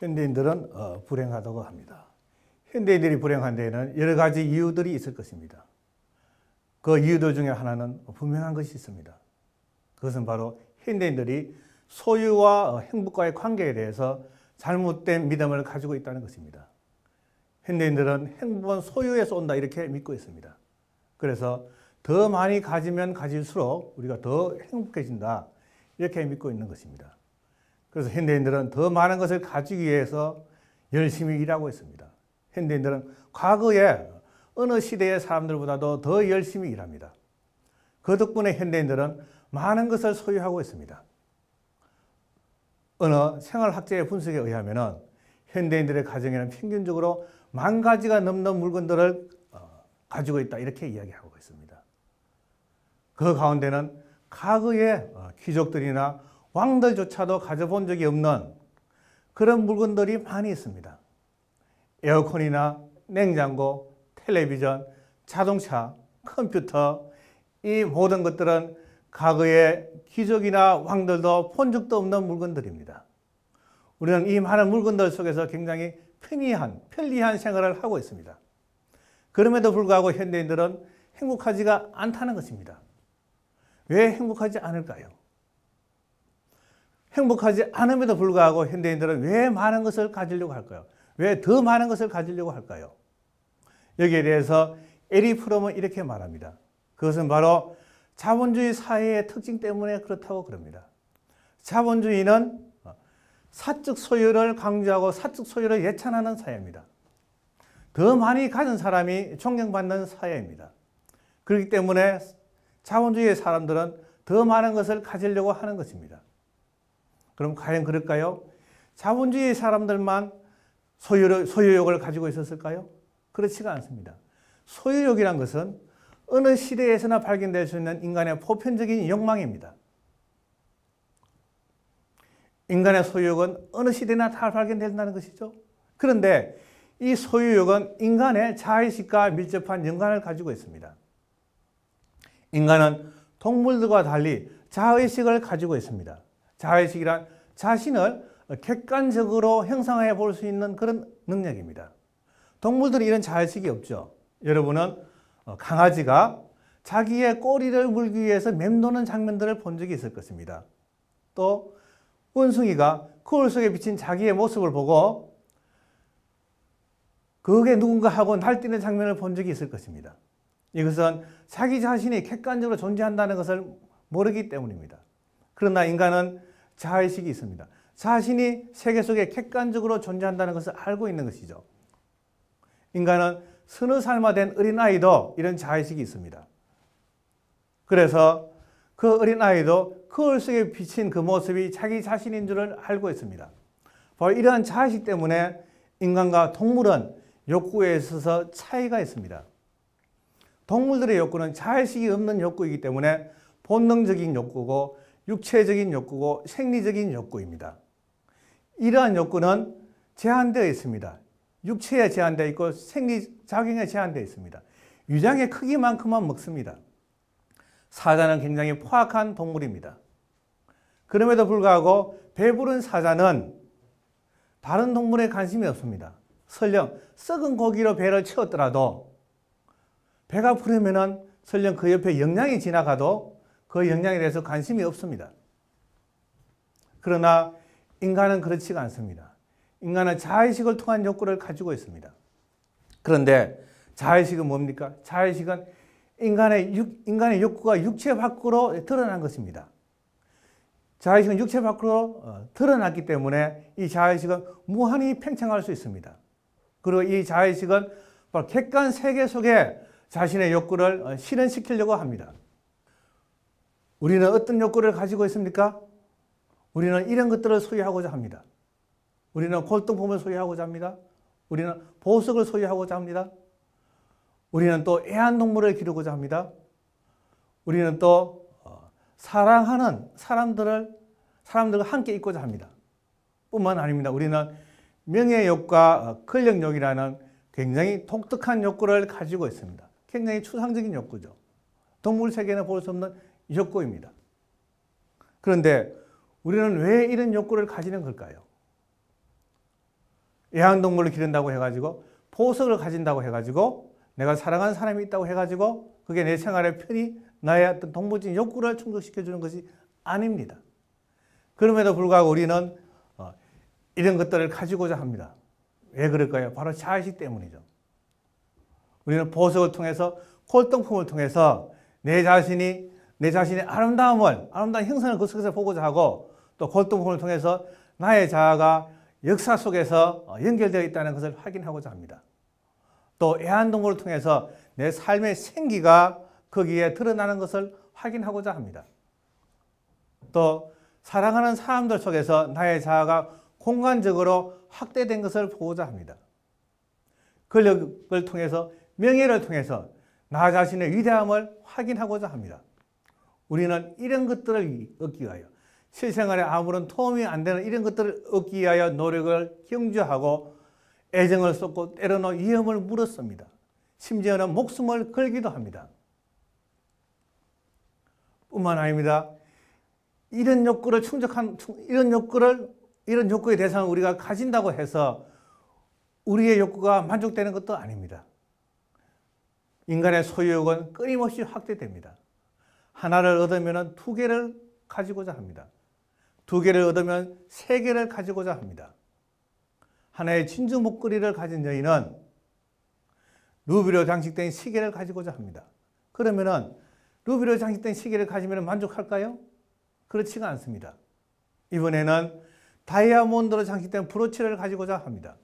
현대인들은 불행하다고 합니다. 현대인들이 불행한 데에는 여러 가지 이유들이 있을 것입니다. 그 이유들 중에 하나는 분명한 것이 있습니다. 그것은 바로 현대인들이 소유와 행복과의 관계에 대해서 잘못된 믿음을 가지고 있다는 것입니다. 현대인들은 행복은 소유에서 온다 이렇게 믿고 있습니다. 그래서 더 많이 가지면 가질수록 우리가 더 행복해진다 이렇게 믿고 있는 것입니다. 그래서 현대인들은 더 많은 것을 가지기 위해서 열심히 일하고 있습니다. 현대인들은 과거에 어느 시대의 사람들보다도 더 열심히 일합니다. 그 덕분에 현대인들은 많은 것을 소유하고 있습니다. 어느 생활학자의 분석에 의하면 현대인들의 가정에는 평균적으로 10,000가지가 넘는 물건들을 가지고 있다 이렇게 이야기하고 있습니다. 그 가운데는 과거의 귀족들이나 왕들조차도 가져본 적이 없는 그런 물건들이 많이 있습니다. 에어컨이나 냉장고, 텔레비전, 자동차, 컴퓨터 이 모든 것들은 과거의 귀족이나 왕들도 본 적도 없는 물건들입니다. 우리는 이 많은 물건들 속에서 굉장히 편리한 생활을 하고 있습니다. 그럼에도 불구하고 현대인들은 행복하지가 않다는 것입니다. 왜 행복하지 않을까요? 행복하지 않음에도 불구하고 현대인들은 왜 많은 것을 가지려고 할까요? 왜 더 많은 것을 가지려고 할까요? 여기에 대해서 에리 프롬은 이렇게 말합니다. 그것은 바로 자본주의 사회의 특징 때문에 그렇다고 그럽니다. 자본주의는 사적 소유를 강조하고 사적 소유를 예찬하는 사회입니다. 더 많이 가진 사람이 존경받는 사회입니다. 그렇기 때문에 자본주의의 사람들은 더 많은 것을 가지려고 하는 것입니다. 그럼 과연 그럴까요? 자본주의 사람들만 소유욕을 가지고 있었을까요? 그렇지가 않습니다. 소유욕이란 것은 어느 시대에서나 발견될 수 있는 인간의 보편적인 욕망입니다. 인간의 소유욕은 어느 시대나 다 발견된다는 것이죠. 그런데 이 소유욕은 인간의 자의식과 밀접한 연관을 가지고 있습니다. 인간은 동물들과 달리 자의식을 가지고 있습니다. 자의식이란 자신을 객관적으로 형상화해 볼 수 있는 그런 능력입니다. 동물들이 이런 자의식이 없죠. 여러분은 강아지가 자기의 꼬리를 물기 위해서 맴도는 장면들을 본 적이 있을 것입니다. 또 원숭이가 거울 속에 비친 자기의 모습을 보고 그게 누군가 하고 날뛰는 장면을 본 적이 있을 것입니다. 이것은 자기 자신이 객관적으로 존재한다는 것을 모르기 때문입니다. 그러나 인간은 자의식이 있습니다. 자신이 세계 속에 객관적으로 존재한다는 것을 알고 있는 것이죠. 인간은 서너 살만 된 어린아이도 이런 자의식이 있습니다. 그래서 그 어린아이도 거울 속에 비친 그 모습이 자기 자신인 줄을 알고 있습니다. 바로 이러한 자의식 때문에 인간과 동물은 욕구에 있어서 차이가 있습니다. 동물들의 욕구는 자의식이 없는 욕구이기 때문에 본능적인 욕구고 육체적인 욕구고 생리적인 욕구입니다. 이러한 욕구는 제한되어 있습니다. 육체에 제한되어 있고 생리작용에 제한되어 있습니다. 위장의 크기만큼만 먹습니다. 사자는 굉장히 포악한 동물입니다. 그럼에도 불구하고 배부른 사자는 다른 동물에 관심이 없습니다. 설령 썩은 고기로 배를 채웠더라도 배가 부르면 설령 그 옆에 영양이 지나가도 그 영양에 대해서 관심이 없습니다. 그러나 인간은 그렇지가 않습니다. 인간은 자의식을 통한 욕구를 가지고 있습니다. 그런데 자의식은 뭡니까? 자의식은 인간의 욕구가 육체 밖으로 드러난 것입니다. 자의식은 육체 밖으로 드러났기 때문에 이 자의식은 무한히 팽창할 수 있습니다. 그리고 이 자의식은 바로 객관 세계 속에 자신의 욕구를 실현시키려고 합니다. 우리는 어떤 욕구를 가지고 있습니까? 우리는 이런 것들을 소유하고자 합니다. 우리는 골동품을 소유하고자 합니다. 우리는 보석을 소유하고자 합니다. 우리는 또 애완동물을 기르고자 합니다. 우리는 또 사랑하는 사람들과 함께 있고자 합니다. 뿐만 아닙니다. 우리는 명예욕과 권력욕이라는 굉장히 독특한 욕구를 가지고 있습니다. 굉장히 추상적인 욕구죠. 동물 세계에는 볼 수 없는 욕구입니다. 그런데 우리는 왜 이런 욕구를 가지는 걸까요? 애완동물을 기른다고 해가지고 보석을 가진다고 해가지고 내가 사랑하는 사람이 있다고 해가지고 그게 내 생활의 편이 나의 어떤 동물적인 욕구를 충족시켜주는 것이 아닙니다. 그럼에도 불구하고 우리는 이런 것들을 가지고자 합니다. 왜 그럴까요? 바로 자의식 때문이죠. 우리는 보석을 통해서 골동품을 통해서 내 자신의 아름다운 형상을 그 속에서 보고자 하고 또 골동품을 통해서 나의 자아가 역사 속에서 연결되어 있다는 것을 확인하고자 합니다. 또 애완동물을 통해서 내 삶의 생기가 거기에 드러나는 것을 확인하고자 합니다. 또 사랑하는 사람들 속에서 나의 자아가 공간적으로 확대된 것을 보고자 합니다. 권력을 통해서 명예를 통해서 나 자신의 위대함을 확인하고자 합니다. 우리는 이런 것들을 얻기 위하여 실생활에 아무런 도움이 안 되는 이런 것들을 얻기 위하여 노력을 경주하고 애정을 쏟고 때로는 위험을 물었습니다. 심지어는 목숨을 걸기도 합니다. 뿐만 아닙니다. 이런 욕구의 대상을 우리가 가진다고 해서 우리의 욕구가 만족되는 것도 아닙니다. 인간의 소유욕은 끊임없이 확대됩니다. 하나를 얻으면 두 개를 가지고자 합니다. 두 개를 얻으면 세 개를 가지고자 합니다. 하나의 진주 목걸이를 가진 여인은 루비로 장식된 시계를 가지고자 합니다. 그러면은 루비로 장식된 시계를 가지면 만족할까요? 그렇지가 않습니다. 이번에는 다이아몬드로 장식된 브로치를 가지고자 합니다.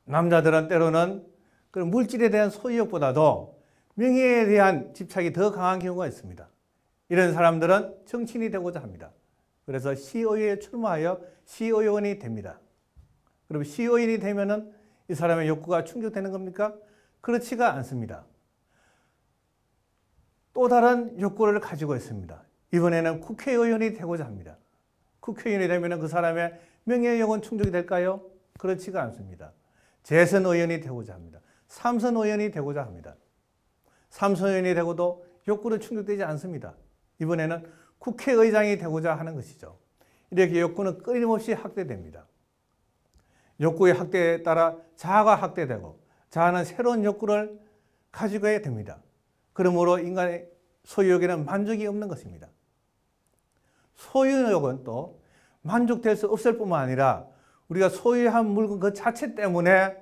남자들은 때로는 그 물질에 대한 소유욕보다도 명예에 대한 집착이 더 강한 경우가 있습니다. 이런 사람들은 정치인이 되고자 합니다. 그래서 CEO에 출마하여 CEO원이 됩니다. 그럼 CEO인이 되면은 이 사람의 욕구가 충족되는 겁니까? 그렇지가 않습니다. 또 다른 욕구를 가지고 있습니다. 이번에는 국회의원이 되고자 합니다. 국회의원이 되면 그 사람의 명예욕은 충족이 될까요? 그렇지가 않습니다. 재선 의원이 되고자 합니다. 삼선 의원이 되고자 합니다. 삼선 의원이 되고도 욕구는 충족되지 않습니다. 이번에는 국회의장이 되고자 하는 것이죠. 이렇게 욕구는 끊임없이 확대됩니다. 욕구의 확대에 따라 자아가 확대되고 자아는 새로운 욕구를 가지고야 됩니다. 그러므로 인간의 소유욕에는 만족이 없는 것입니다. 소유욕은 또 만족될 수 없을 뿐만 아니라 우리가 소유한 물건 그 자체 때문에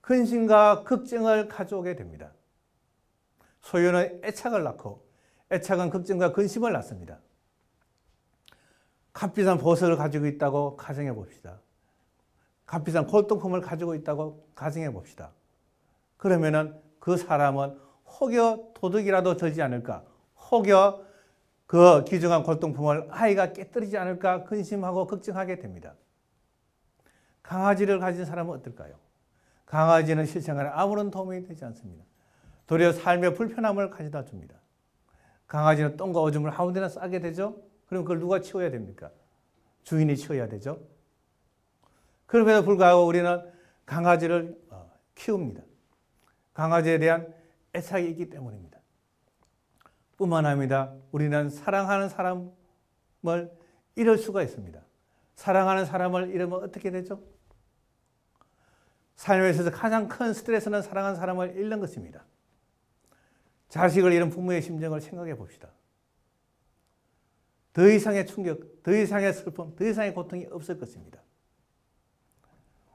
근심과 걱정을 가져오게 됩니다. 소유는 애착을 낳고 애착은 걱정과 근심을 낳습니다. 값비싼 보석을 가지고 있다고 가정해 봅시다. 값비싼 골동품을 가지고 있다고 가정해 봅시다. 그러면은 그 사람은 혹여 도둑이라도 들지 않을까? 혹여 그 귀중한 골동품을 아이가 깨뜨리지 않을까 근심하고 걱정하게 됩니다. 강아지를 가진 사람은 어떨까요? 강아지는 실생활에 아무런 도움이 되지 않습니다. 도리어 삶의 불편함을 가져다 줍니다. 강아지는 똥과 오줌을 아무 데나 싸게 되죠? 그럼 그걸 누가 치워야 됩니까? 주인이 치워야 되죠? 그럼에도 불구하고 우리는 강아지를 키웁니다. 강아지에 대한 애착이 있기 때문입니다. 뿐만 아니라 우리는 사랑하는 사람을 잃을 수가 있습니다. 사랑하는 사람을 잃으면 어떻게 되죠? 삶에 있어서 가장 큰 스트레스는 사랑하는 사람을 잃는 것입니다. 자식을 잃은 부모의 심정을 생각해 봅시다. 더 이상의 충격, 더 이상의 슬픔, 더 이상의 고통이 없을 것입니다.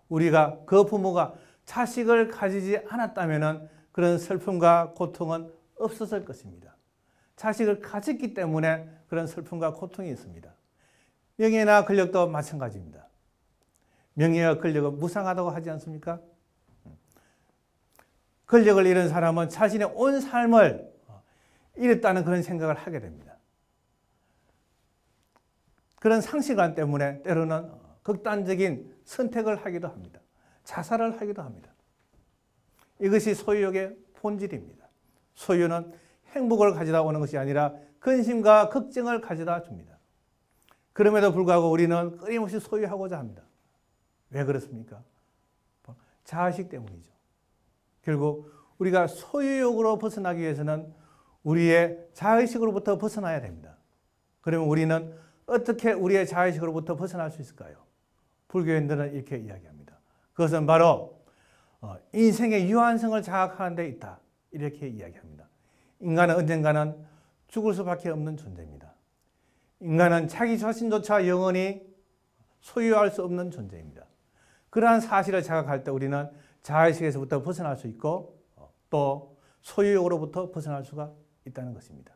우리가 그 부모가 자식을 가지지 않았다면 그런 슬픔과 고통은 없었을 것입니다. 자식을 가졌기 때문에 그런 슬픔과 고통이 있습니다. 명예나 권력도 마찬가지입니다. 명예와 권력은 무상하다고 하지 않습니까? 권력을 잃은 사람은 자신의 온 삶을 잃었다는 그런 생각을 하게 됩니다. 그런 상실감 때문에 때로는 극단적인 선택을 하기도 합니다. 자살을 하기도 합니다. 이것이 소유욕의 본질입니다. 소유는 행복을 가져다 오는 것이 아니라 근심과 걱정을 가져다 줍니다. 그럼에도 불구하고 우리는 끊임없이 소유하고자 합니다. 왜 그렇습니까? 자아식 때문이죠. 결국 우리가 소유욕으로 벗어나기 위해서는 우리의 자의식으로부터 벗어나야 됩니다. 그러면 우리는 어떻게 우리의 자의식으로부터 벗어날 수 있을까요? 불교인들은 이렇게 이야기합니다. 그것은 바로 인생의 유한성을 자각하는 데 있다. 이렇게 이야기합니다. 인간은 언젠가는 죽을 수밖에 없는 존재입니다. 인간은 자기 자신조차 영원히 소유할 수 없는 존재입니다. 그러한 사실을 자각할 때 우리는 자의식에서부터 벗어날 수 있고 또 소유욕으로부터 벗어날 수가 있다는 것입니다.